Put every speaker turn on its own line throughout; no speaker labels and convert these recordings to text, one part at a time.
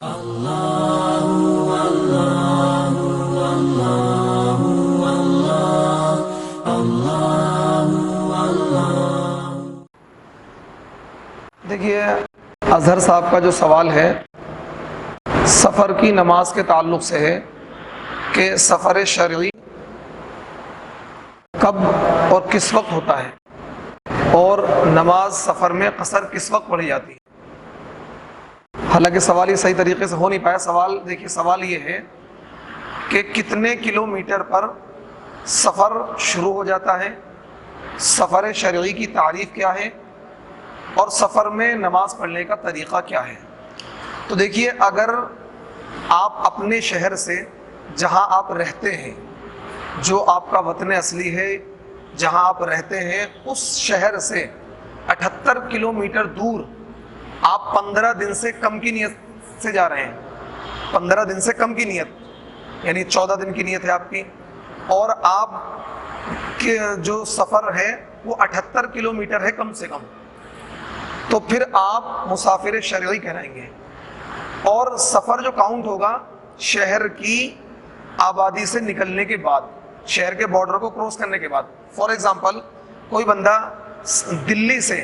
دیکھیے، اظہر صاحب کا جو سوال ہے سفر کی نماز کے تعلق سے ہے کہ سفر شرعی کب اور کس وقت ہوتا ہے، اور نماز سفر میں قصر کس وقت پڑھی جاتی ہے۔ حالانکہ سوال یہ صحیح طریقے سے ہو نہیں پایا۔ سوال یہ ہے کہ کتنے کلومیٹر پر سفر شروع ہو جاتا ہے، سفر شرعی کی تعریف کیا ہے، اور سفر میں نماز پڑھنے کا طریقہ کیا ہے۔ تو دیکھیے، اگر آپ اپنے شہر سے جہاں آپ رہتے ہیں، جو آپ کا وطن اصلی ہے، جہاں آپ رہتے ہیں، اس شہر سے 78 کلومیٹر دور آپ 15 دن سے کم کی نیت سے جا رہے ہیں۔ 15 دن سے کم کی نیت یعنی 14 دن کی نیت ہے آپ کی، اور آپ کے جو سفر ہے وہ 78 کلومیٹر ہے کم سے کم، تو پھر آپ مسافر شرعی کہلائیں گے۔ اور سفر جو کاؤنٹ ہوگا شہر کی آبادی سے نکلنے کے بعد، شہر کے بارڈر کو کراس کرنے کے بعد۔ فار ایگزامپل، کوئی بندہ دلی سے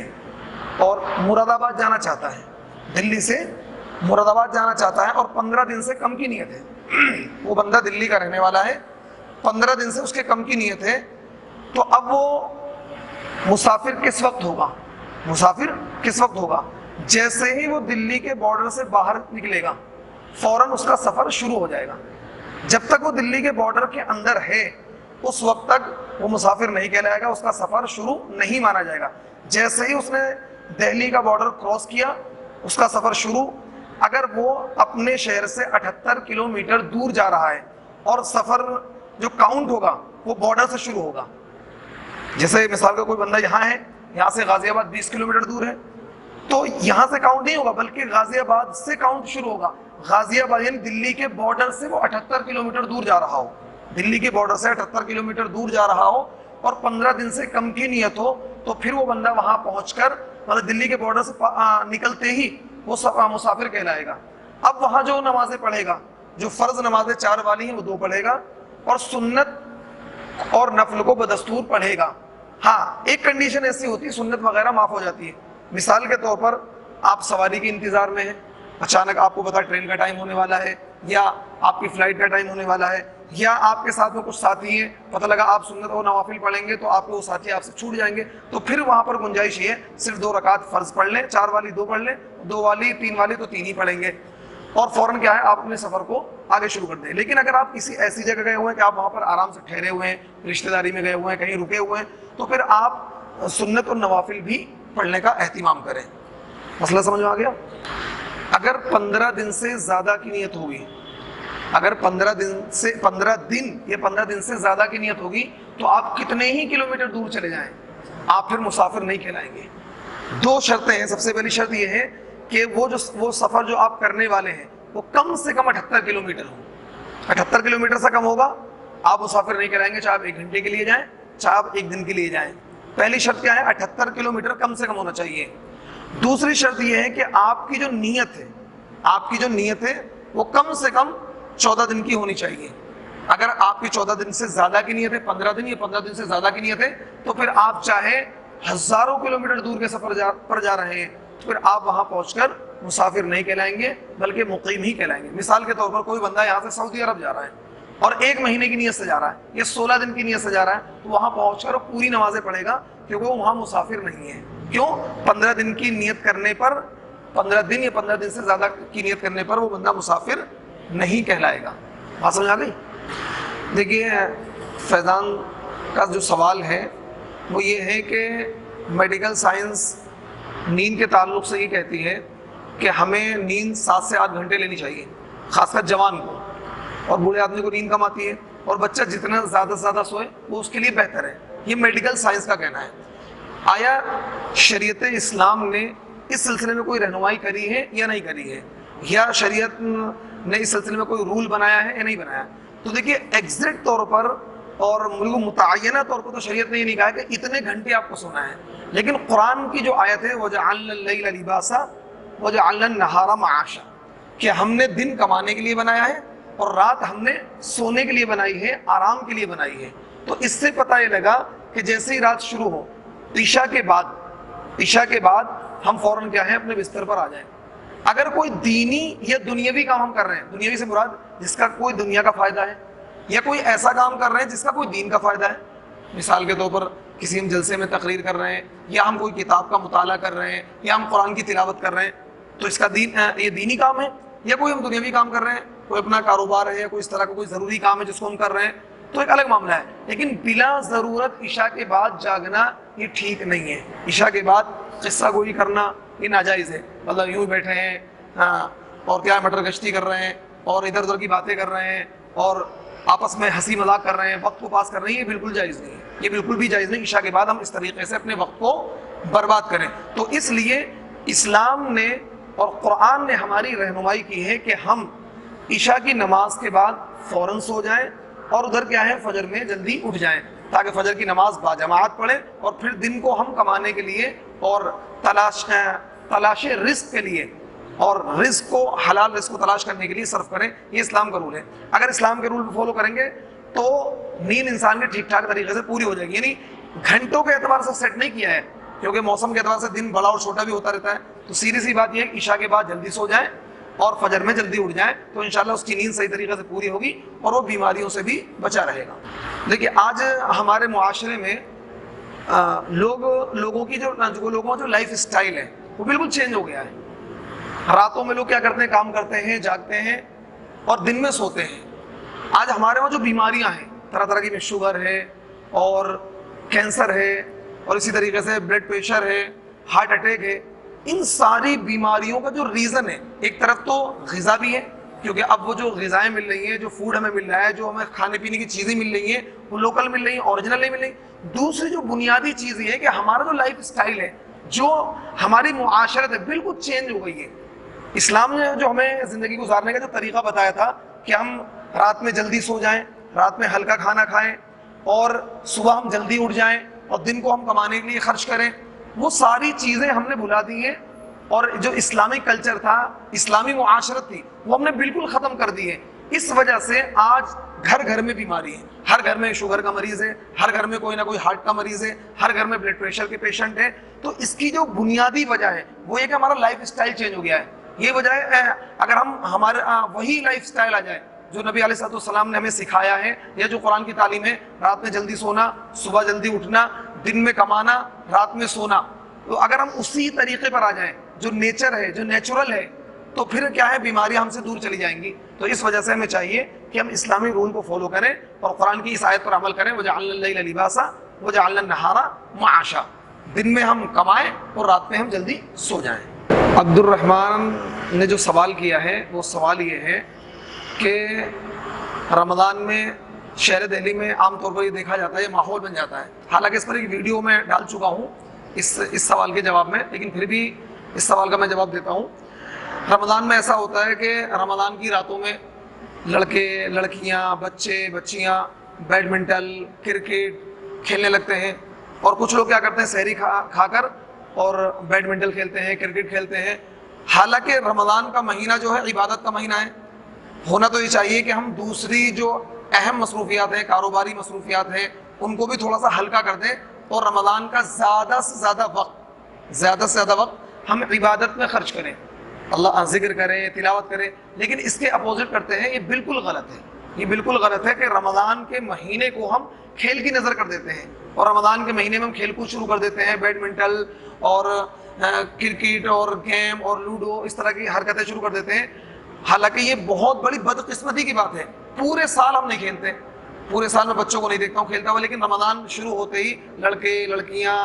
اور مراد آباد جانا چاہتا ہے، دلی سے مراد آباد جانا چاہتا ہے اور 15 دن سے کم کی نیت ہے۔ وہ بندہ دلی کا رہنے والا ہے، 15 دن سے اس کے کم کی نیت ہے، تو اب وہ مسافر کس وقت ہوگا؟ مسافر کس وقت ہوگا؟ جیسے ہی وہ دلی کے بارڈر سے باہر نکلے گا فوراً اس کا سفر شروع ہو جائے گا۔ جب تک وہ دلی کے بارڈر کے اندر ہے اس وقت تک وہ مسافر نہیں کہلائے گا، اس کا سفر شروع نہیں مانا جائے گا۔ جیسے ہی اس نے دہلی کا بارڈر کراس کیا اس کا سفر شروع۔ اگر وہ اپنے شہر سے 78 کلومیٹر دور جا رہا ہے اور سفر جو کاؤنٹ ہوگا وہ بارڈر سے شروع ہوگا، جیسے مثال کا کوئی بندہ یہاں ہے، یہاں سے غازی آباد 20 کلومیٹر دور ہے، تو یہاں سے کاؤنٹ نہیں ہوگا بلکہ غازی آباد سے کاؤنٹ شروع ہوگا۔ غازی آباد یعنی دلی کے بارڈر سے وہ 78 کلومیٹر دور جا رہا ہو، دلی کے بارڈر سے 78 کلومیٹر دور جا رہا ہو اور 15 دن سے کم کی نیت ہو، تو پھر وہ بندہ وہاں پہنچ کر مطلب دلی کے بارڈر سے نکلتے ہی وہ مسافر کہلائے گا۔ اب وہاں جو نمازیں پڑھے گا، جو فرض نمازیں 4 والی ہیں وہ 2 پڑھے گا، اور سنت اور نفل کو بدستور پڑھے گا۔ ہاں، ایک کنڈیشن ایسی ہوتی ہے سنت وغیرہ معاف ہو جاتی ہے۔ مثال کے طور پر آپ سواری کے انتظار میں ہیں، اچانک آپ کو پتا ٹرین کا ٹائم ہونے والا ہے، یا آپ کی فلائٹ کا ٹائم ہونے والا ہے، یا آپ کے ساتھ میں کچھ ساتھی ہیں، پتہ لگا آپ سنت اور نوافل پڑھیں گے تو آپ کے وہ ساتھی آپ سے چھوٹ جائیں گے، تو پھر وہاں پر گنجائش یہ ہے صرف 2 رکعت فرض پڑھ لیں، 4 والی 2 پڑھ لیں، 2 والی 3 والی تو 3 ہی پڑھیں گے، اور فوراً کیا ہے آپ اپنے سفر کو آگے شروع کر دیں۔ لیکن اگر آپ کسی ایسی جگہ گئے ہوئے ہیں کہ آپ وہاں پر آرام سے ٹھہرے ہوئے ہیں، رشتہ داری میں گئے ہوئے ہیں، کہیں رکے ہوئے ہیں، تو پھر آپ سنت اور نوافل بھی پڑھنے کا اہتمام کریں۔ مسئلہ سمجھ میں آ گیا؟ اگر 15 دن سے زیادہ کی نیت ہوگی، اگر 15 دن سے زیادہ کی نیت ہوگی تو آپ کتنے ہی کلومیٹر دور چلے جائیں آپ پھر مسافر نہیں کہلائیں گے۔ 2 شرطیں ہیں۔ سب سے پہلی شرط یہ ہے کہ وہ سفر جو آپ کرنے والے ہیں وہ کم سے کم 78 کلومیٹر ہو۔ 78 کلومیٹر سے کم ہوگا آپ مسافر نہیں کہلائیں گے، چاہے آپ 1 گھنٹے کے لیے جائیں، چاہے آپ 1 دن کے لیے جائیں۔ پہلی شرط کیا ہے؟ 78 کلومیٹر کم سے کم ہونا چاہیے۔ دوسری شرط یہ ہے کہ آپ کی جو نیت ہے وہ کم سے کم 14 دن کی ہونی چاہیے۔ اگر آپ کی 14 دن سے زیادہ کی نیت ہے، 15 دن یا 15 دن سے زیادہ کی نیت ہے، تو پھر آپ چاہے ہزاروں کلومیٹر دور کے سفر پر جا رہے ہیں تو پھر آپ وہاں پہنچ کر مسافر نہیں کہلائیں گے بلکہ مقیم ہی کہلائیں گے۔ مثال کے طور پر کوئی بندہ یہاں سے سعودی عرب جا رہا ہے اور 1 مہینے کی نیت سے جا رہا ہے یا 16 دن کی نیت سے جا رہا ہے، تو وہاں پہنچ کر وہ پوری نمازیں پڑھے گا کیونکہ وہ وہاں مسافر نہیں ہے۔ کیوں؟ 15 دن کی نیت کرنے پر، 15 دن یا 15 دن سے زیادہ کی نیت کرنے پر وہ بندہ مسافر نہیں کہلائے گا۔ بات سمجھ آ گئی؟ دیکھیے، فیضان کا جو سوال ہے وہ یہ ہے کہ میڈیکل سائنس نیند کے تعلق سے یہ کہتی ہے کہ ہمیں نیند 7 سے 8 گھنٹے لینی چاہیے، خاص کر جوان کو، اور بوڑھے آدمی کو نیند کم آتی ہے، اور بچہ جتنا زیادہ سے زیادہ سوئے وہ اس کے لیے بہتر ہے۔ یہ میڈیکل سائنس کا کہنا ہے۔ آیا شریعت اسلام نے اس سلسلے میں کوئی رہنمائی کری ہے یا نہیں کری ہے، یا شریعت نے اس سلسلے میں کوئی رول بنایا ہے یا نہیں بنایا؟ تو دیکھیے، ایگزیکٹ طور پر اور متعینہ طور پر تو شریعت نے یہ نہیں کہا کہ اتنے گھنٹے آپ کو سونا ہے، لیکن قرآن کی جو آیت ہے وَجَعَلْنَا اللَّيْلَ لِبَاسًا وَجَعَلْنَا النَّهَارَ مَعَاشًا، کہ ہم نے دن کمانے کے لیے بنایا ہے اور رات ہم نے سونے کے لیے بنائی ہے، آرام کے لیے بنائی ہے۔ تو اس سے پتہ یہ لگا کہ جیسے ہی رات شروع ہو، عشاء کے بعد ہم فوراً کیا ہے اپنے بستر پر آ جائیں۔ اگر کوئی دینی یا دنیاوی کام ہم کر رہے ہیں، دنیاوی سے مراد جس کا کوئی دنیا کا فائدہ ہے، یا کوئی ایسا کام کر رہے ہیں جس کا کوئی دین کا فائدہ ہے، مثال کے طور پر کسی ہم جلسے میں تقریر کر رہے ہیں، یا ہم کوئی کتاب کا مطالعہ کر رہے ہیں، یا ہم قرآن کی تلاوت کر رہے ہیں، تو اس کا یہ دینی کام ہے، یا کوئی ہم دنیاوی کام کر رہے ہیں، کوئی اپنا کاروبار ہے یا کوئی اس طرح کا کوئی ضروری کام ہے جس کو ہم کر رہے ہیں، تو ایک الگ معاملہ ہے۔ لیکن بلا ضرورت عشاء کے بعد جاگنا یہ ٹھیک نہیں ہے۔ عشاء کے بعد قصہ گوئی کرنا یہ ناجائز ہے، مطلب یوں بیٹھے ہیں اور کیا مٹر گشتی کر رہے ہیں اور ادھر ادھر کی باتیں کر رہے ہیں اور آپس میں ہنسی مذاق کر رہے ہیں، وقت کو پاس کر رہے ہیں، یہ بالکل جائز نہیں ہے، یہ بالکل بھی جائز نہیں۔ عشاء کے بعد ہم اس طریقے سے اپنے وقت کو برباد کریں۔ تو اس لیے اسلام نے اور قرآن نے ہماری رہنمائی کی ہے کہ ہم عشاء کی نماز کے بعد فوراً سو جائیں اور ادھر کیا ہے فجر میں جلدی اٹھ جائیں، تاکہ فجر کی نماز باجماعت پڑھیں اور پھر دن کو ہم کمانے کے لیے اور تلاش رزق کے لیے اور رزق کو حلال رزق کو تلاش کرنے کے لیے صرف کریں۔ یہ اسلام کا رول ہے۔ اگر اسلام کے رول کو فالو کریں گے تو نیند انسان کی ٹھیک ٹھاک طریقے سے پوری ہو جائے گی، یعنی گھنٹوں کے اعتبار سے سیٹ نہیں کیا ہے، کیونکہ موسم کے اعتبار سے دن بڑا اور چھوٹا بھی ہوتا رہتا ہے۔ تو سیدھی سی بات یہ ہے کہ عشاء کے بعد جلدی سو جائیں اور فجر میں جلدی اٹھ جائیں، تو انشاءاللہ اس کی نیند صحیح طریقے سے پوری ہوگی اور وہ بیماریوں سے بھی بچا رہے گا۔ دیکھیے آج ہمارے معاشرے میں لوگوں کا جو لائف اسٹائل ہے وہ بالکل چینج ہو گیا ہے۔ راتوں میں لوگ کیا کرتے ہیں، کام کرتے ہیں، جاگتے ہیں اور دن میں سوتے ہیں۔ آج ہمارے وہاں جو بیماریاں ہیں طرح طرح کی، شوگر ہے اور کینسر ہے اور اسی طریقے سے بلڈ پریشر ہے، ہارٹ اٹیک ہے، ان ساری بیماریوں کا جو ریزن ہے، ایک طرف تو غذا بھی ہے، کیونکہ اب وہ جو غذائیں مل رہی ہیں، جو فوڈ ہمیں مل رہا ہے، جو ہمیں کھانے پینے کی چیزیں مل رہی ہیں وہ لوکل مل رہی ہیں، اوریجنل نہیں مل رہی۔ دوسری جو بنیادی چیز یہ ہے کہ ہمارا جو لائف اسٹائل ہے، جو ہماری معاشرت ہے، بالکل چینج ہو گئی ہے۔ اسلام نے جو ہمیں زندگی گزارنے کا جو طریقہ بتایا تھا کہ ہم رات میں جلدی سو جائیں، رات میں ہلکا کھانا کھائیں اور صبح ہم جلدی اٹھ جائیں اور دن کو ہم کمانے کے لیے خرچ کریں، وہ ساری چیزیں ہم نے بھلا دی ہیں، اور جو اسلامی کلچر تھا، اسلامی معاشرت تھی، وہ ہم نے بالکل ختم کر دی ہے۔ اس وجہ سے آج گھر گھر میں بیماری ہے، ہر گھر میں شوگر کا مریض ہے، ہر گھر میں کوئی نہ کوئی ہارٹ کا مریض ہے، ہر گھر میں بلڈ پریشر کے پیشنٹ ہے۔ تو اس کی جو بنیادی وجہ ہے وہ یہ کہ ہمارا لائف اسٹائل چینج ہو گیا ہے۔ یہ وجہ ہے، اگر ہمارے وہی لائف اسٹائل آ جائے جو نبی علیہ الصلوۃ والسلام نے ہمیں سکھایا ہے، یا جو قرآن کی تعلیم ہے، رات میں جلدی سونا، صبح جلدی اٹھنا، دن میں کمانا، رات میں سونا، تو اگر ہم اسی طریقے پر آ جائیں جو نیچر ہے، جو نیچرل ہے، تو پھر کیا ہے بیماریاں ہم سے دور چلی جائیں گی۔ تو اس وجہ سے ہمیں چاہیے کہ ہم اسلامی رول کو فالو کریں اور قرآن کی اس آیت پر عمل کریں، وَجَعَلْنَا اللَّيْلَ لِبَاسًا وَجَعَلْنَا النَّهَارَ مَعَاشًا، دن میں ہم کمائیں اور رات میں ہم جلدی سو جائیں۔ عبد الرحمن نے جو سوال کیا ہے وہ سوال یہ ہے کہ رمضان میں شہر دہلی میں عام طور پر یہ دیکھا جاتا ہے، یہ ماحول بن جاتا ہے، حالانکہ اس پر ایک ویڈیو میں ڈال چکا ہوں اس سوال کے جواب میں، لیکن پھر بھی اس سوال کا میں جواب دیتا ہوں۔ رمضان میں ایسا ہوتا ہے کہ رمضان کی راتوں میں لڑکے لڑکیاں بچے بچیاں بیڈمنٹن کرکٹ کھیلنے لگتے ہیں، اور کچھ لوگ کیا کرتے ہیں سحری کھا کر اور بیڈمنٹن کھیلتے ہیں، کرکٹ کھیلتے ہیں۔ حالانکہ رمضان کا مہینہ جو ہے عبادت کا مہینہ ہے، ہونا تو یہ چاہیے کہ ہم دوسری جو اہم مصروفیات ہیں، کاروباری مصروفیات ہیں، ان کو بھی تھوڑا سا ہلکا کر دیں اور رمضان کا زیادہ سے زیادہ وقت ہم عبادت میں خرچ کریں، اللہ ذکر کریں، تلاوت کریں۔ لیکن اس کے اپوزٹ کرتے ہیں، یہ بالکل غلط ہے، یہ بالکل غلط ہے کہ رمضان کے مہینے کو ہم کھیل کی نظر کر دیتے ہیں، اور رمضان کے مہینے میں ہم کھیل کود شروع کر دیتے ہیں، بیڈمنٹن اور کرکٹ اور گیم اور لوڈو اس طرح کی حرکتیں شروع کر دیتے ہیں۔ حالانکہ یہ بہت بڑی بدقسمتی کی بات ہے، پورے سال ہم نہیں کھیلتے، پورے سال میں بچوں کو نہیں دیکھتا ہوں کھیلتا ہوا، لیکن رمضان شروع ہوتے ہی لڑکے لڑکیاں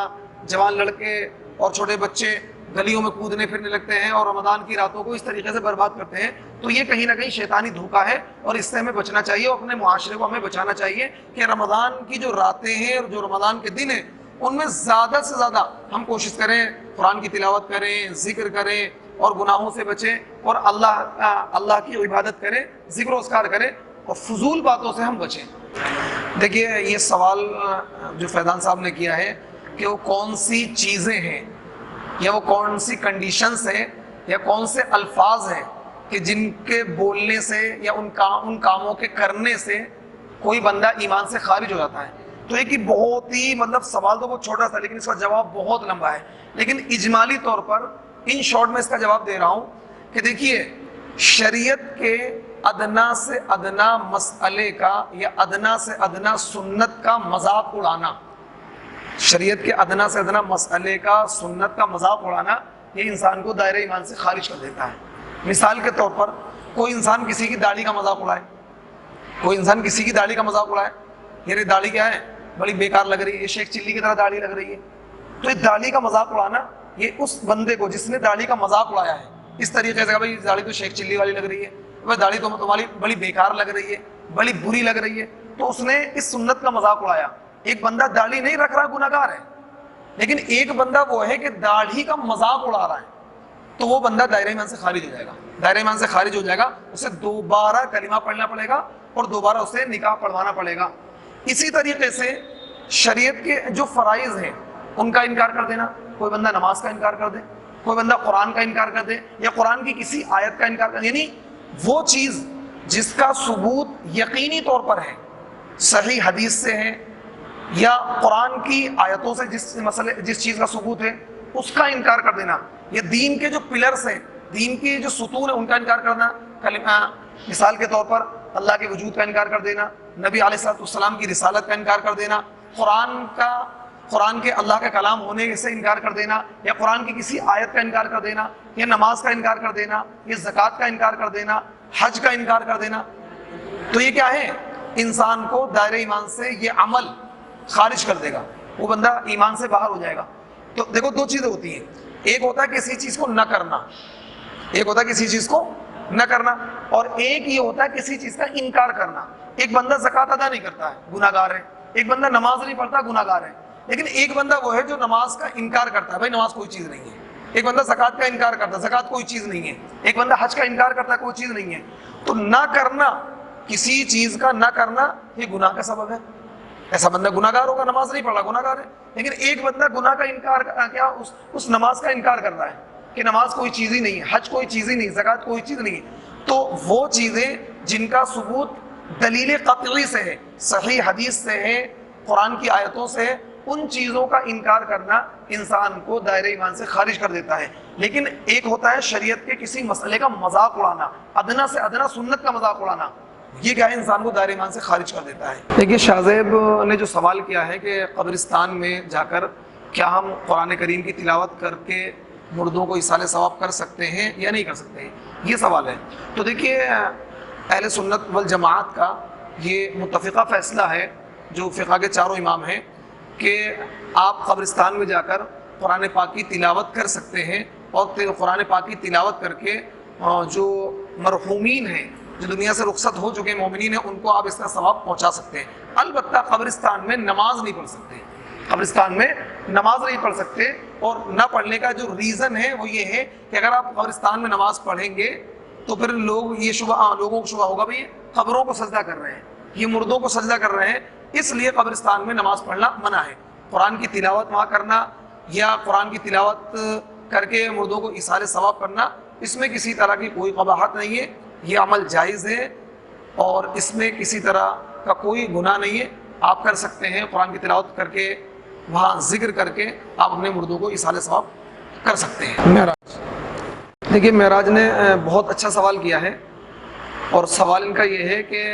جوان لڑکے اور چھوٹے بچے گلیوں میں کودنے پھرنے لگتے ہیں اور رمضان کی راتوں کو اس طریقے سے برباد کرتے ہیں۔ تو یہ کہیں نہ کہیں شیطانی دھوکہ ہے، اور اس سے ہمیں بچنا چاہیے اور اپنے معاشرے کو ہمیں بچانا چاہیے کہ رمضان کی جو راتیں ہیں اور جو رمضان کے دن ہیں ان میں زیادہ سے زیادہ ہم کوشش کریں قرآن کی تلاوت کریں، ذکر کریں اور گناہوں سے بچیں اور اللہ کی عبادت کریں، ذکر و اذکار کریں اور فضول باتوں سے ہم بچیں۔ دیکھیے یہ سوال جو فیضان صاحب نے کیا ہے کہ وہ کون سی چیزیں ہیں یا وہ کون سی کنڈیشنز ہیں یا کون سے الفاظ ہیں کہ جن کے بولنے سے یا ان کاموں کے کرنے سے کوئی بندہ ایمان سے خارج ہو جاتا ہے. تو ایک ہی بہت ہی مطلب سوال تو بہت چھوٹا تھا لیکن اس کا جواب بہت لمبا ہے. لیکن اجمالی طور پر ان شارٹ میں اس کا جواب دے رہا ہوں کہ دیکھیے شریعت کے ادنا سے ادنا مسئلے کا یا ادنا سے ادنا سنت کا مذاق اڑانا، شریعت کے ادنا سے ادنا مسئلے کا سنت کا مذاق اڑانا، یہ انسان کو دائرہ ایمان سے خارج کر دیتا ہے. مثال کے طور پر کوئی انسان کسی کی داڑھی کا مذاق اڑائے، کوئی انسان کسی کی داڑھی کا مذاق اڑائے، یہ داڑھی کیا ہے بڑی بیکار لگ رہی ہے، یہ شیخ چلی کی طرح داڑھی لگ رہی ہے. تو یہ داڑھی کا مذاق اڑانا یہ اس بندے کو جس نے داڑھی کا مذاق اڑایا ہے اس طریقے سے کہ بھائی داڑھی تو شیخ چلی والی لگ رہی ہے، بھائی داڑھی تو تمہاری بڑی بیکار لگ رہی ہے، بڑی بری لگ رہی ہے، تو اس نے اس سنت کا مذاق اڑایا. ایک بندہ داڑھی نہیں رکھ رہا گناہگار ہے، لیکن ایک بندہ وہ ہے کہ داڑھی کا مذاق اڑا رہا ہے، تو وہ بندہ دائرہ ایمان سے خارج ہو جائے گا. دائرہ ایمان سے خارج ہو جائے گا، اسے دوبارہ کلمہ پڑھنا پڑے گا اور دوبارہ اسے نکاح پڑھوانا پڑے گا. اسی طریقے سے شریعت کے جو فرائض ہیں ان کا انکار کر دینا، کوئی بندہ نماز کا انکار کر دے، کوئی بندہ قرآن کا انکار کر دے یا قرآن کی کسی آیت کا انکار کر دے، یعنی وہ چیز جس کا ثبوت یقینی طور پر ہے، صحیح حدیث سے ہے یا قرآن کی آیتوں سے جس چیز کا ثبوت ہے اس کا انکار کر دینا، یا دین کے جو پلرز ہیں، دین کی جو ستون ہیں ان کا انکار کرنا. مثال کے طور پر اللہ کے وجود کا انکار کر دینا، نبی علیہ السلام کی رسالت کا انکار کر دینا، قرآن کے اللہ کا کلام ہونے سے انکار کر دینا، یا قرآن کی کسی آیت کا انکار کر دینا، یا نماز کا انکار کر دینا، یا زکوٰۃ کا انکار کر دینا، حج کا انکار کر دینا. تو یہ کیا ہے؟ انسان کو دائرہ ایمان سے یہ عمل خارج کر دے گا، وہ بندہ ایمان سے باہر ہو جائے گا. تو دیکھو دو چیزیں ہوتی ہیں، ایک ہوتا ہے کسی چیز کو نہ کرنا، ایک ہوتا ہے کسی چیز کو نہ کرنا، اور ایک یہ ہوتا ہے کسی چیز کا انکار کرنا. ایک بندہ زکوٰۃ ادا نہیں کرتا ہے گناہ گار ہے، ایک بندہ نماز نہیں پڑھتا گناہ گار ہے. لیکن ایک بندہ وہ ہے جو نماز کا انکار کرتا ہے، بھائی نماز کوئی چیز نہیں ہے. ایک بندہ زکوٰۃ کا انکار کرتا ہے، زکوٰۃ کوئی چیز نہیں ہے. ایک بندہ حج کا انکار کرتا ہے، کوئی چیز نہیں ہے. تو نہ کرنا، کسی چیز کا نہ کرنا یہ گناہ کا سبب ہے. ایسا بندہ گناہ گار ہوگا، نماز نہیں پڑھ رہا گناہ گار ہے. لیکن ایک بندہ گناہ کا انکار کیا اس نماز کا انکار کر رہا ہے کہ نماز کوئی چیز ہی نہیں ہے، حج کوئی چیز ہی نہیں، زکوٰۃ کوئی چیز نہیں ہے. تو وہ چیزیں جن کا ثبوت دلیل قطعی سے ہے، صحیح حدیث سے ہے، قرآن کی آیتوں سے ہے، ان چیزوں کا انکار کرنا انسان کو دائرہ ایمان سے خارج کر دیتا ہے. لیکن ایک ہوتا ہے شریعت کے کسی مسئلے کا مذاق اڑانا، ادنا سے ادنا سنت کا مذاق اڑانا، یہ کیا ہے انسان کو دائرہ ایمان سے خارج کر دیتا ہے. دیکھیے شاہ زیب نے جو سوال کیا ہے کہ قبرستان میں جا کر کیا ہم قرآن کریم کی تلاوت کر کے مردوں کو ایصال ثواب کر سکتے ہیں یا نہیں کر سکتے ہیں، یہ سوال ہے. تو دیکھیے اہل سنت والجماعت کا یہ متفقہ فیصلہ ہے جو فقہ کے چاروں امام ہیں کہ آپ قبرستان میں جا کر قرآن پاک کی تلاوت کر سکتے ہیں، اور قرآن پاک کی تلاوت کر کے جو مرحومین ہیں، جو دنیا سے رخصت ہو چکے مومنین ہیں، ان کو آپ اس کا ثواب پہنچا سکتے ہیں. البتہ قبرستان میں نماز نہیں پڑھ سکتے، قبرستان میں نماز نہیں پڑھ سکتے. اور نہ پڑھنے کا جو ریزن ہے وہ یہ ہے کہ اگر آپ قبرستان میں نماز پڑھیں گے تو پھر لوگوں کو شبہ ہوگا بھائی قبروں کو سجدہ کر رہے ہیں، یہ مردوں کو سجدہ کر رہے ہیں، اس لیے قبرستان میں نماز پڑھنا منع ہے. قرآن کی تلاوت وہاں کرنا یا قرآن کی تلاوت کر کے مردوں کو ایصال ثواب کرنا، اس میں کسی طرح کی کوئی قباحت نہیں ہے، یہ عمل جائز ہے اور اس میں کسی طرح کا کوئی گناہ نہیں ہے. آپ کر سکتے ہیں، قرآن کی تلاوت کر کے وہاں ذکر کر کے آپ اپنے مردوں کو ایصال ثواب کر سکتے ہیں. معراج، دیکھیے معراج نے بہت اچھا سوال کیا ہے، اور سوال ان کا یہ ہے کہ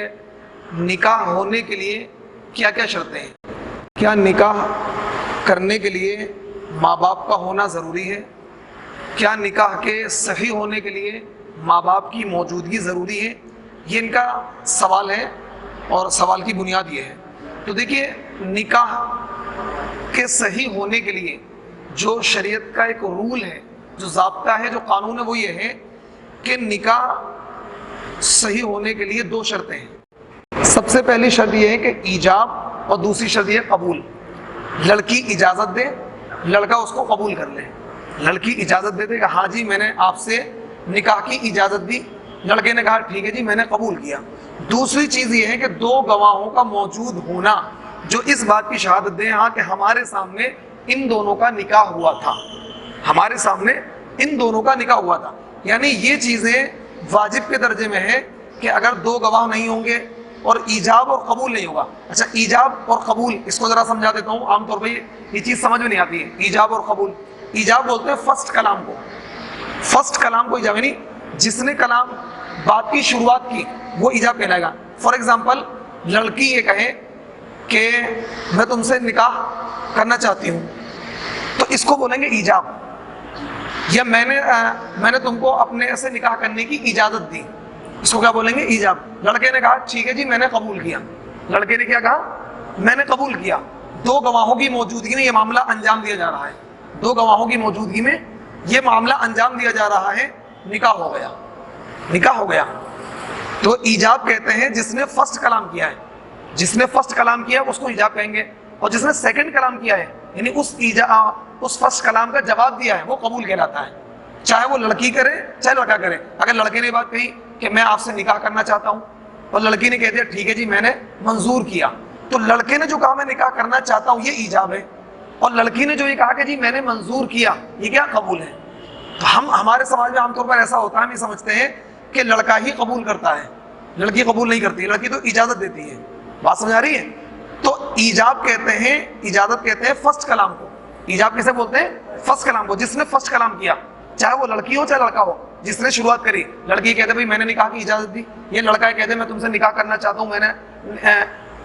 نکاح ہونے کے لیے کیا کیا شرطیں ہیں. کیا نکاح کرنے کے لیے ماں باپ کا ہونا ضروری ہے؟ کیا نکاح کے صحیح ہونے کے لیے ماں باپ کی موجودگی ضروری ہے؟ یہ ان کا سوال ہے، اور سوال کی بنیاد یہ ہے. تو دیکھیے نکاح کے صحیح ہونے کے لیے جو شریعت کا ایک رول ہے، جو ضابطہ ہے، جو قانون ہے، وہ یہ ہے کہ نکاح صحیح ہونے کے لیے دو شرطیں ہیں. سب سے پہلی شرط یہ ہے کہ ایجاب، اور دوسری شرط یہ ہے قبول. لڑکی اجازت دے، لڑکا اس کو قبول کر لے. لڑکی اجازت دے دے کہ ہاں جی میں نے آپ سے نکاح کی اجازت دی، لڑکے نے کہا ٹھیک ہے جی میں نے قبول کیا. دوسری چیز یہ ہے کہ دو گواہوں کا موجود ہونا جو اس بات کی شہادت دیں ہاں کہ ہمارے سامنے ان دونوں کا نکاح ہوا تھا، ہمارے سامنے ان دونوں کا نکاح ہوا تھا. یعنی یہ چیزیں واجب کے درجے میں ہے کہ اگر دو گواہ نہیں ہوں گے اور ایجاب اور قبول نہیں ہوگا. اچھا ایجاب اور قبول اس کو ذرا سمجھا دیتا ہوں. عام طور پہ یہ چیز سمجھ میں نہیں آتی ہے ایجاب اور قبول. ایجاب بولتے ہیں فرسٹ کلام کو. فرسٹ کلام کو ایجاب، یعنی جس نے کلام بات کی شروعات کی وہ ایجاب کہلائے گا. فار ایگزامپل لڑکی یہ کہے کہ میں تم سے نکاح کرنا چاہتی ہوں، تو اس کو بولیں گے ایجاب. یا میں نے تم کو اپنے سے نکاح کرنے کی اجازت دی، اس کو کیا بولیں گے ایجاب. لڑکے نے کہا ٹھیک ہے جی میں نے قبول کیا. لڑکے نے کیا کہا؟ میں نے قبول کیا. دو گواہوں کی موجودگی میں یہ معاملہ انجام دیا جا رہا ہے. دو گواہوں کی موجودگی میں یہ معاملہ انجام دیا جا رہا ہے. نکاح ہو گیا. نکاح ہو گیا تو ایجاب کہتے ہیں جس نے فرسٹ کلام کیا ہے. جس نے فرسٹ کلام کیا ہے اس کو ایجاب کہیں گے. اور جس نے سیکنڈ کلام کیا ہے یعنی اس فرسٹ کلام کا جواب دیا ہے وہ قبول کہلاتا ہے. چاہے وہ لڑکی کرے چاہے لڑکا کرے. اگر لڑکے نے بات کہی کہ میں آپ سے نکاح کرنا چاہتا ہوں اور لڑکی نے کہہ دیا ٹھیک ہے جی میں نے منظور کیا، تو لڑکے نے جو کہا میں نکاح کرنا چاہتا ہوں یہ ایجاب ہے، اور لڑکی نے جو یہ کہا کہ جی میں نے منظور کیا یہ کیا؟ قبول ہے. تو ہمارے سماج میں عام طور پر ایسا ہوتا ہے، ہم یہ سمجھتے ہیں کہ لڑکا ہی قبول کرتا ہے، لڑکی قبول نہیں کرتی. لڑکی تو اجازت دیتی ہے. بات سمجھ آ رہی ہے؟ تو ایجاب کہتے ہیں، اجازت کہتے ہیں فرسٹ کلام کو. ایجاب کسے بولتے ہیں؟ فرسٹ کلام کو. جس نے فرسٹ کلام کیا چاہے وہ لڑکی ہو چاہے لڑکا ہو، جس نے شروعات کری. لڑکی کہتے بھائی میں نے نکاح کی اجازت دی. یہ لڑکا کہتے میں تم سے نکاح کرنا چاہتا ہوں، میں نے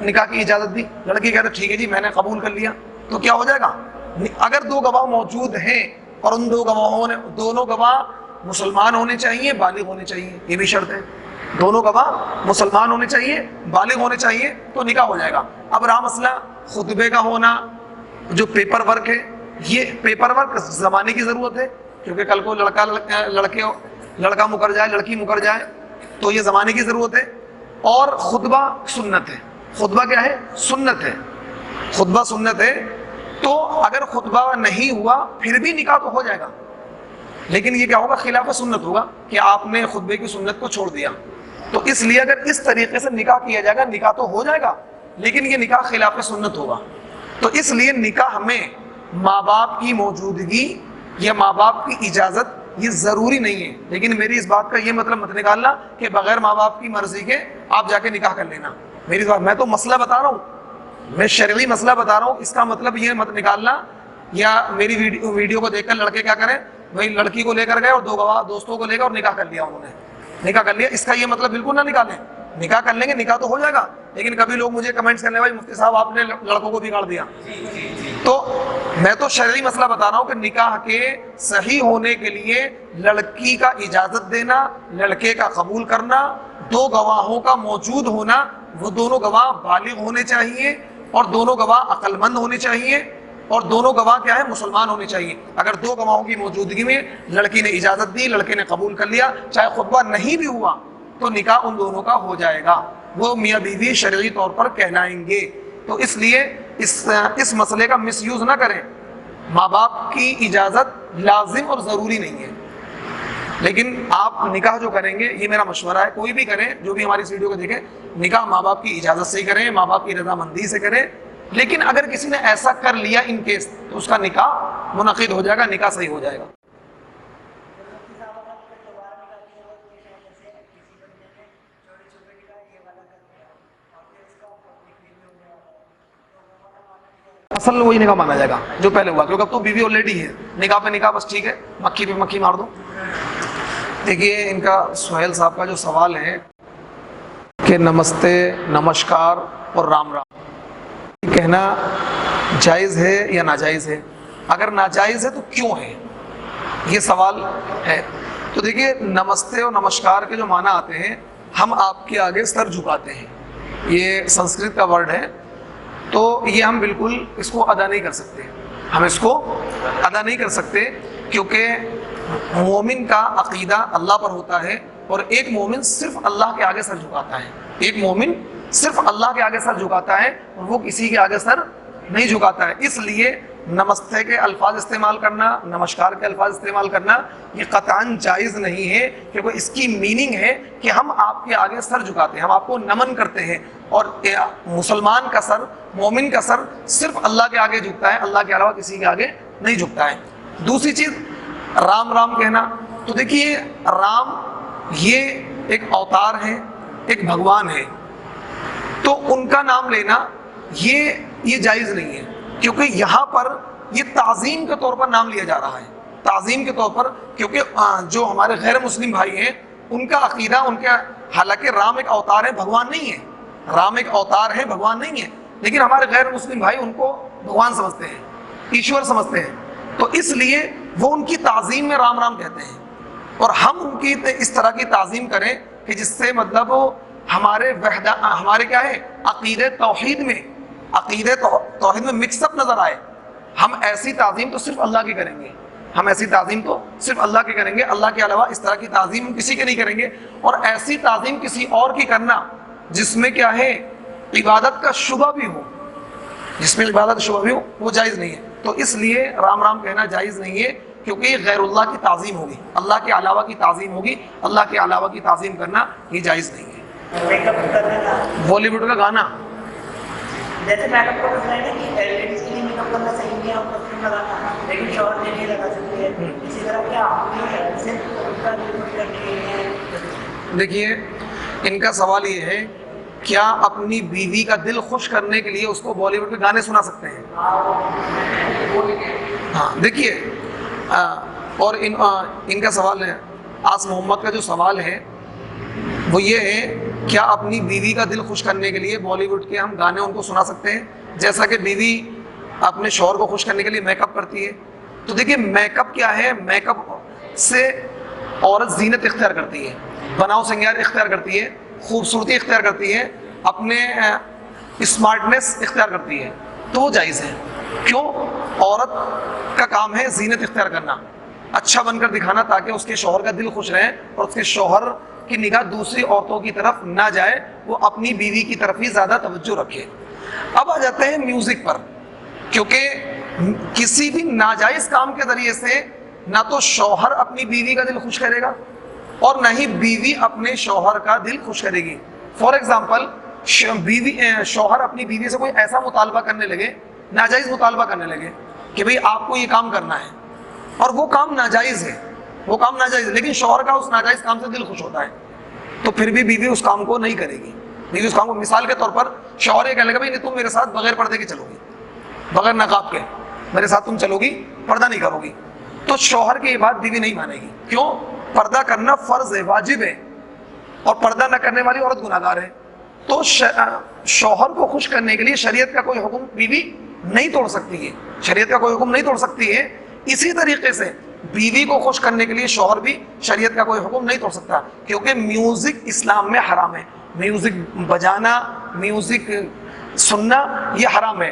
نکاح کی اجازت دی. لڑکی کہتے ٹھیک ہے جی میں نے قبول کر لیا. تو کیا ہو جائے گا؟ اگر دو گواہ موجود ہیں اور ان دو گواہوں نے، دونوں گواہ مسلمان ہونے چاہیے، بالغ ہونے چاہیے، یہ بھی شرط ہے. دونوں گواہ مسلمان ہونے چاہیے، بالغ ہونے چاہیے تو نکاح ہو جائے گا. اب رہا مسئلہ خطبے کا ہونا، جو پیپر ورک ہے، یہ پیپر ورک زمانے کی ضرورت ہے کیونکہ کل کو لڑکا مکر جائے، لڑکی مکر جائے تو یہ زمانے کی ضرورت ہے. اور خطبہ سنت ہے. خطبہ کیا ہے؟ سنت ہے. خطبہ سنت ہے. تو اگر خطبہ نہیں ہوا پھر بھی نکاح تو ہو جائے گا، لیکن یہ کیا ہوگا؟ خلاف سنت ہوگا کہ آپ نے خطبے کی سنت کو چھوڑ دیا. تو اس لیے اگر اس طریقے سے نکاح کیا جائے گا نکاح تو ہو جائے گا، لیکن یہ نکاح خلاف سنت ہوگا. تو اس لیے نکاح میں ماں باپ کی موجودگی یا ماں باپ کی اجازت یہ ضروری نہیں ہے. لیکن میری اس بات کا یہ مطلب مت نکالنا کہ بغیر ماں باپ کی مرضی کے آپ جا کے نکاح کر لینا. میری بات، میں تو مسئلہ بتا رہا ہوں، میں شرعی مسئلہ بتا رہا ہوں. اس کا مطلب یہ مت نکالنا یا میری ویڈیو کو دیکھ کر لڑکے کیا کریں، وہی لڑکی کو لے کر گئے اور دو گواہ دوستوں کو لے کر اور نکاح کر لیا. انہوں نے نکاح کر لیا. اس کا یہ مطلب بالکل نہ نکالیں. نکاح کر لیں گے نکاح تو ہو جائے گا. لیکن کبھی لوگ مجھے کمنٹس کرنے بھائی مفتی صاحب آپ نے لڑکوں کو بگاڑ دیا. تو میں تو شرعی مسئلہ بتا رہا ہوں کہ نکاح کے صحیح ہونے کے لیے لڑکی کا اجازت دینا، لڑکے کا قبول کرنا، دو گواہوں کا موجود ہونا، وہ دونوں گواہ بالغ ہونے چاہیے اور دونوں گواہ عقل مند ہونے چاہیے اور دونوں گواہ کیا ہے؟ مسلمان ہونے چاہیے. اگر دو گواہوں کی موجودگی میں لڑکی نے اجازت دی، لڑکے نے قبول کر لیا، چاہے خطبہ نہیں بھی ہوا تو نکاح ان دونوں کا ہو جائے گا. وہ میاں بیوی شرعی طور پر کہلائیں گے. تو اس لیے اس مسئلے کا مس یوز نہ کریں. ماں باپ کی اجازت لازم اور ضروری نہیں ہے، لیکن آپ نکاح جو کریں گے، یہ میرا مشورہ ہے، کوئی بھی کریں جو بھی ہماری اس ویڈیو کو دیکھیں، نکاح ماں باپ کی اجازت سے ہی کریں، ماں باپ کی رضامندی سے کریں. لیکن اگر کسی نے ایسا کر لیا ان کیس تو اس کا نکاح منعقد ہو جائے گا، نکاح صحیح ہو جائے گا. اصل وہی نکاح مانا جائے گا جو پہلے ہوا، کیونکہ اب تو بیوی آلریڈی ہے. نکاح پہ نکاح بس ٹھیک ہے، مکھی پہ مکھی مار دو. دیکھیے ان کا سہیل صاحب کا جو سوال ہے کہ نمستے، نمسکار اور رام رام کہنا جائز ہے یا ناجائز ہے؟ اگر ناجائز ہے تو کیوں ہے؟ یہ سوال ہے. تو دیکھیے نمستے اور نمسکار کے جو معنی آتے ہیں، ہم آپ کے آگے سر جھکاتے ہیں، یہ سنسکرت کا ورڈ ہے. تو یہ ہم بالکل اس کو ادا نہیں کر سکتے. ہم اس کو ادا نہیں کر سکتے کیونکہ مومن کا عقیدہ اللہ پر ہوتا ہے اور ایک مومن صرف اللہ کے آگے سر جھکاتا ہے. ایک مومن صرف اللہ کے آگے سر جھکاتا ہے اور وہ کسی کے آگے سر نہیں جھکاتا ہے. اس لیے نمستے کے الفاظ استعمال کرنا، نمسکار کے الفاظ استعمال کرنا یہ قطعاً جائز نہیں ہے، کیونکہ اس کی میننگ ہے کہ ہم آپ کے آگے سر جھکاتے ہیں، ہم آپ کو نمن کرتے ہیں. اور مسلمان کا سر، مومن کا سر صرف اللہ کے آگے جھکتا ہے، اللہ کے علاوہ کسی کے آگے نہیں جھکتا ہے. دوسری چیز رام رام کہنا. تو دیکھیے رام یہ ایک اوتار ہے، ایک بھگوان ہے، تو ان کا نام لینا یہ جائز نہیں ہے، کیونکہ یہاں پر یہ تعظیم کے طور پر نام لیا جا رہا ہے، تعظیم کے طور پر، کیونکہ جو ہمارے غیر مسلم بھائی ہیں ان کا عقیدہ، ان کا، حالانکہ رام ایک اوتار ہے، بھگوان نہیں ہے، رام ایک اوتار ہے، بھگوان نہیں ہے، لیکن ہمارے غیر مسلم بھائی ان کو بھگوان سمجھتے ہیں، ایشور سمجھتے ہیں، تو اس لیے وہ ان کی تعظیم میں رام رام کہتے ہیں، اور ہم ان کی اس طرح کی تعظیم کریں کہ جس سے مطلب ہمارے کیا ہے، عقیدہ توحید میں مکس اپ نظر آئے، ہم ایسی تعظیم تو صرف اللہ کی کریں گے، ہم ایسی تعظیم تو صرف اللہ کی کریں گے، اللہ کے علاوہ اس طرح کی تعظیم ہم کسی کے نہیں کریں گے، اور ایسی تعظیم کسی اور کی کرنا جس میں کیا ہے، عبادت کا شبہ بھی ہو، جس میں عبادت کا شبہ بھی ہو، وہ جائز نہیں ہے، تو اس لیے رام رام کہنا جائز نہیں ہے، کیونکہ یہ غیر اللہ کی تعظیم ہوگی، اللہ کے علاوہ کی تعظیم ہوگی، اللہ کے علاوہ کی تعظیم کرنا یہ جائز نہیں ہے۔ بالی ووڈ کا گانا،
جیسے میک اپ کا مسئلہ ہے نا کہ لیڈیز کے لیے میک اپ کرنا صحیح نہیں ہے، پرفیوم لگانا، لیکن شوہر نے نہیں لگا سکتی ہے، اسی طرح کیا صرف ان کا دل خوش کرنے کے لیے؟
دیکھیے ان کا سوال یہ ہے، کیا اپنی بیوی کا دل خوش کرنے کے لیے اس کو بالی ووڈ کے گانے سنا سکتے ہیں؟ ہاں دیکھیے، اور ان کا سوال ہے، آس محمد کا جو سوال ہے وہ یہ ہے، کیا اپنی بیوی کا دل خوش کرنے کے لیے بالی ووڈ کے ہم گانے ان کو سنا سکتے ہیں؟ جیسا کہ بیوی اپنے شوہر کو خوش کرنے کے لیے میک اپ کرتی ہے، تو دیکھیے میک اپ کیا ہے، میک اپ سے عورت زینت اختیار کرتی ہے، بناؤ سنگار اختیار کرتی ہے، خوبصورتی اختیار کرتی ہے، اپنے اسمارٹنیس اختیار کرتی ہے، تو وہ جائز ہے۔ کیوں؟ عورت کا کام ہے زینت اختیار کرنا، اچھا بن کر دکھانا، تاکہ اس کے شوہر کا دل خوش رہے اور اس کے شوہر کی نگاہ دوسری عورتوں کی طرف نہ جائے، وہ اپنی بیوی کی طرف ہی زیادہ توجہ رکھے۔ اب آ جاتے ہیں میوزک پر، کیونکہ کسی بھی ناجائز کام کے ذریعے سے نہ تو شوہر اپنی بیوی کا دل خوش کرے گا اور نہ ہی بیوی اپنے شوہر کا دل خوش کرے گی۔ فار ایگزامپل، شوہر اپنی بیوی سے کوئی ایسا مطالبہ کرنے لگے، ناجائز مطالبہ کرنے لگے کہ بھئی آپ کو یہ کام کرنا ہے، اور وہ کام ناجائز ہے، وہ کام ناجائز ہے، لیکن شوہر کا اس ناجائز کام سے دل خوش ہوتا ہے، تو پھر بھی بیوی اس کام کو نہیں کرے گی۔ بیوی اس کام کو، مثال کے طور پر شوہر یہ کہنے لگا، بھائی تم میرے ساتھ بغیر پردے کے چلو گی، بغیر نقاب کے میرے ساتھ تم چلو گی، پردہ نہیں کرو گی، تو شوہر کی یہ بات بیوی نہیں مانے گی۔ کیوں؟ پردہ کرنا فرض ہے، واجب ہے، اور پردہ نہ کرنے والی عورت گناہ گار ہے، تو شوہر کو خوش کرنے کے لیے شریعت کا کوئی حکم بیوی نہیں توڑ سکتی ہے، شریعت کا کوئی حکم نہیں توڑ سکتی ہے۔ اسی طریقے سے بیوی کو خوش کرنے کے لیے شوہر بھی شریعت کا کوئی حکم نہیں توڑ سکتا، کیونکہ میوزک اسلام میں حرام ہے، میوزک بجانا، میوزک سننا یہ حرام ہے،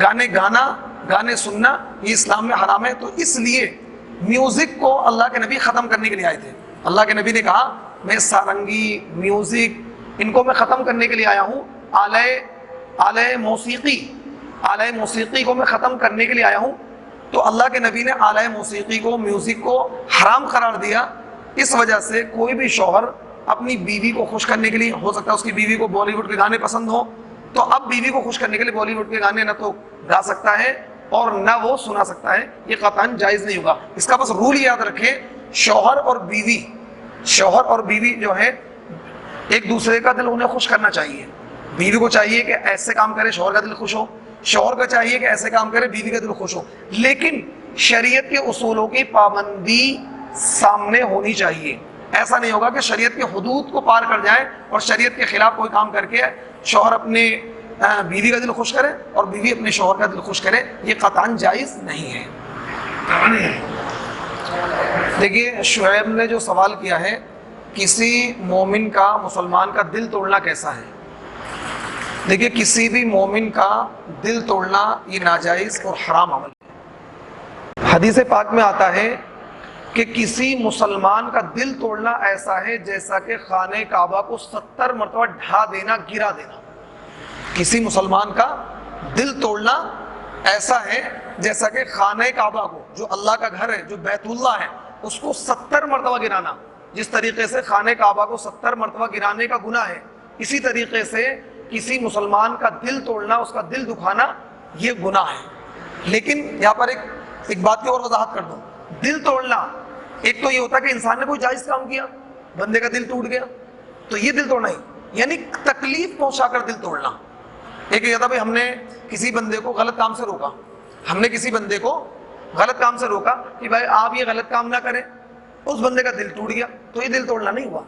گانے گانا، گانے سننا یہ اسلام میں حرام ہے، تو اس لیے میوزک کو اللہ کے نبی ختم کرنے کے لیے آئے تھے۔ اللہ کے نبی نے کہا، میں سارنگی، میوزک، ان کو میں ختم کرنے کے لیے آیا ہوں، آلہ موسیقی کو میں ختم کرنے کے لیے آیا ہوں، تو اللہ کے نبی نے آلہ موسیقی کو، میوزک کو حرام قرار دیا۔ اس وجہ سے کوئی بھی شوہر اپنی بیوی کو خوش کرنے کے لیے، ہو سکتا ہے اس کی بیوی کو بالی ووڈ کے گانے پسند ہو، تو اب بیوی کو خوش کرنے کے لیے بالی ووڈ کے گانے نہ تو گا سکتا ہے اور نہ وہ سنا سکتا ہے، یہ قطعاً جائز نہیں ہوگا۔ اس کا بس رول یاد رکھیں، شوہر اور بیوی جو ہے ایک دوسرے کا دل انہیں خوش کرنا چاہیے۔ بیوی کو چاہیے کہ ایسے کام کرے شوہر کا دل خوش ہو، شوہر کا چاہیے کہ ایسے کام کرے بیوی کا دل خوش ہو، لیکن شریعت کے اصولوں کی پابندی سامنے ہونی چاہیے۔ ایسا نہیں ہوگا کہ شریعت کے حدود کو پار کر جائے اور شریعت کے خلاف کوئی کام کر کے شوہر اپنے بیوی کا دل خوش کرے اور بیوی اپنے شوہر کا دل خوش کرے، یہ قطعاً جائز نہیں ہے۔ دیکھیے شعیب نے جو سوال کیا ہے، کسی مومن کا، مسلمان کا دل توڑنا کیسا ہے؟ دیکھیے کسی بھی مومن کا دل توڑنا یہ ناجائز اور حرام عمل ہے۔ حدیث پاک میں آتا ہے کہ کسی مسلمان کا دل توڑنا ایسا ہے جیسا کہ خانہ کعبہ کو 70 مرتبہ ڈھا دینا، گرا دینا۔ کسی مسلمان کا دل توڑنا ایسا ہے جیسا کہ خانہ کعبہ کو، جو اللہ کا گھر ہے، جو بیت اللہ ہے، اس کو 70 مرتبہ گرانا۔ جس طریقے سے خانہ کعبہ کو 70 مرتبہ گرانے کا گناہ ہے، اسی طریقے سے کسی مسلمان کا دل توڑنا، اس کا دل دکھانا، یہ گناہ ہے۔ لیکن یہاں پر ایک بات کی اور وضاحت کر دوں، دل توڑنا ایک تو یہ ہوتا ہے کہ انسان نے کوئی جائز کام کیا، بندے کا دل ٹوٹ گیا تو یہ دل توڑنا ہی، یعنی تکلیف پہنچا کر دل توڑنا۔ ایک یہ تھا بھائی ہم نے کسی بندے کو غلط کام سے روکا، ہم نے کسی بندے کو غلط کام سے روکا کہ بھائی آپ یہ غلط کام نہ کریں، اس بندے کا دل ٹوٹ گیا تو یہ دل توڑنا نہیں ہوا،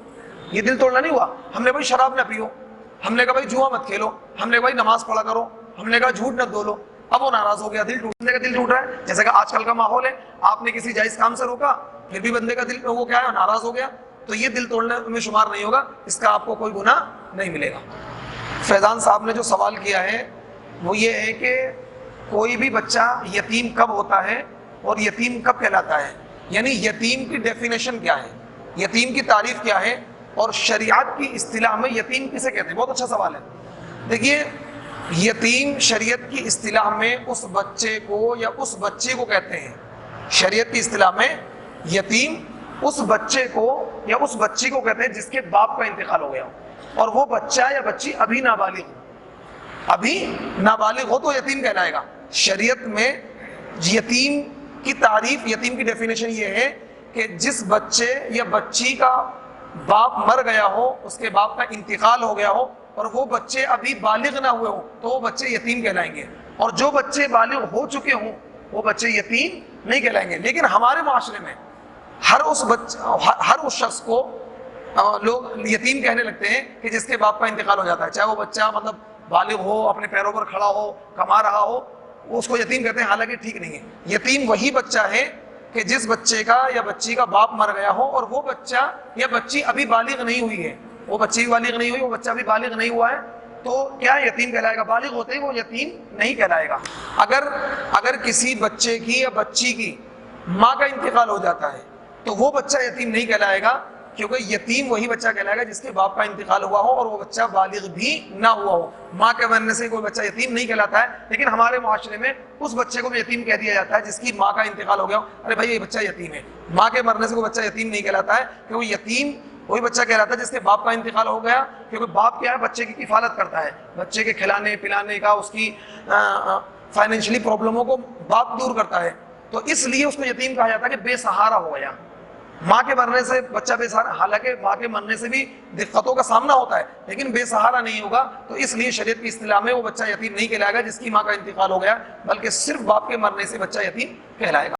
یہ دل توڑنا نہیں ہوا۔ ہم نے بھائی شراب نہ پیو، ہم نے کہا بھائی جوا مت کھیلو، ہم نے کہا بھائی نماز پڑھا کرو، ہم نے کہا جھوٹ نہ بولو، اب وہ ناراض ہو گیا، دل ٹوٹنے کا دل ٹوٹ رہا ہے۔ جیسے کہ آج کل کا ماحول ہے، آپ نے کسی جائز کام سے روکا پھر بھی بندے کا دل وہ کیا ہے ناراض ہو گیا، تو یہ دل توڑنے میں شمار نہیں ہوگا، اس کا آپ کو کوئی گناہ نہیں ملے گا۔ فیضان صاحب نے جو سوال کیا ہے وہ یہ ہے کہ کوئی بھی بچہ یتیم کب ہوتا ہے اور یتیم کب کہلاتا ہے، یعنی یتیم کی ڈیفینیشن کیا ہے، یتیم کی تعریف کیا ہے، اور شریعت کی اصطلاح میں یتیم کسے کہتے ہیں؟ بہت اچھا سوال ہے۔ دیکھیے یتیم شریعت کی اصطلاح میں اس بچے کو یا اس بچی کو کہتے ہیں، شریعت کی اصطلاح میں یتیم اس بچے کو یا اس بچی کو کہتے ہیں جس کے باپ کا انتقال ہو گیا ہو اور وہ بچہ یا بچی ابھی نابالغ ہو، ابھی نابالغ ہو تو یتیم کہلائے گا۔ شریعت میں یتیم کی تعریف، یتیم کی ڈیفینیشن یہ ہے کہ جس بچے یا بچی کا باپ مر گیا ہو، اس کے باپ کا انتقال ہو گیا ہو اور وہ بچے ابھی بالغ نہ ہوئے ہوں تو وہ بچے یتیم کہلائیں گے، اور جو بچے بالغ ہو چکے ہوں وہ بچے یتیم نہیں کہلائیں گے۔ لیکن ہمارے معاشرے میں ہر اس شخص کو لوگ یتیم کہنے لگتے ہیں کہ جس کے باپ کا انتقال ہو جاتا ہے، چاہے وہ بچہ مطلب بالغ ہو، اپنے پیروں پر کھڑا ہو، کما رہا ہو، اس کو یتیم کہتے ہیں، حالانکہ ٹھیک نہیں ہے۔ یتیم وہی بچہ ہے کہ جس بچے کا یا بچی کا باپ مر گیا ہو اور وہ بچہ یا بچی ابھی بالغ نہیں ہوئی ہے، وہ بچی بھی بالغ نہیں ہوئی، وہ بچہ بھی بالغ نہیں ہوا ہے، تو کیا یتیم کہلائے گا؟ بالغ ہوتے ہی وہ یتیم نہیں کہلائے گا۔ اگر کسی بچے کی یا بچی کی ماں کا انتقال ہو جاتا ہے تو وہ بچہ یتیم نہیں کہلائے گا، کیونکہ یتیم وہی بچہ کہلائے گا جس کے باپ کا انتقال ہوا ہو اور وہ بچہ بالغ بھی نہ ہوا ہو۔ ماں کے مرنے سے کوئی بچہ یتیم نہیں کہلاتا ہے، لیکن ہمارے معاشرے میں اس بچے کو بھی یتیم کہہ دیا جاتا ہے جس کی ماں کا انتقال ہو گیا ہو، ارے بھائی یہ بچہ یتیم ہے۔ ماں کے مرنے سے کوئی بچہ یتیم نہیں کہلاتا ہے، کیونکہ یتیم وہی بچہ کہلاتا ہے جس کے باپ کا انتقال ہو گیا، کیونکہ باپ کیا ہے؟ بچے کی کفالت کرتا ہے، بچے کے کھلانے پلانے کا، اس کی فائنینشلی پرابلموں کو باپ دور کرتا ہے، تو اس لیے اس کو یتیم کہا جاتا ہے کہ بے سہارا ہو گیا۔ ماں کے مرنے سے بچہ بے سہارا، حالانکہ ماں کے مرنے سے بھی دقتوں کا سامنا ہوتا ہے لیکن بے سہارا نہیں ہوگا، تو اس لیے شریعت کی اصطلاح میں وہ بچہ یتیم نہیں کہلائے گا جس کی ماں کا انتقال ہو گیا، بلکہ صرف باپ کے مرنے سے بچہ یتیم کہلائے گا۔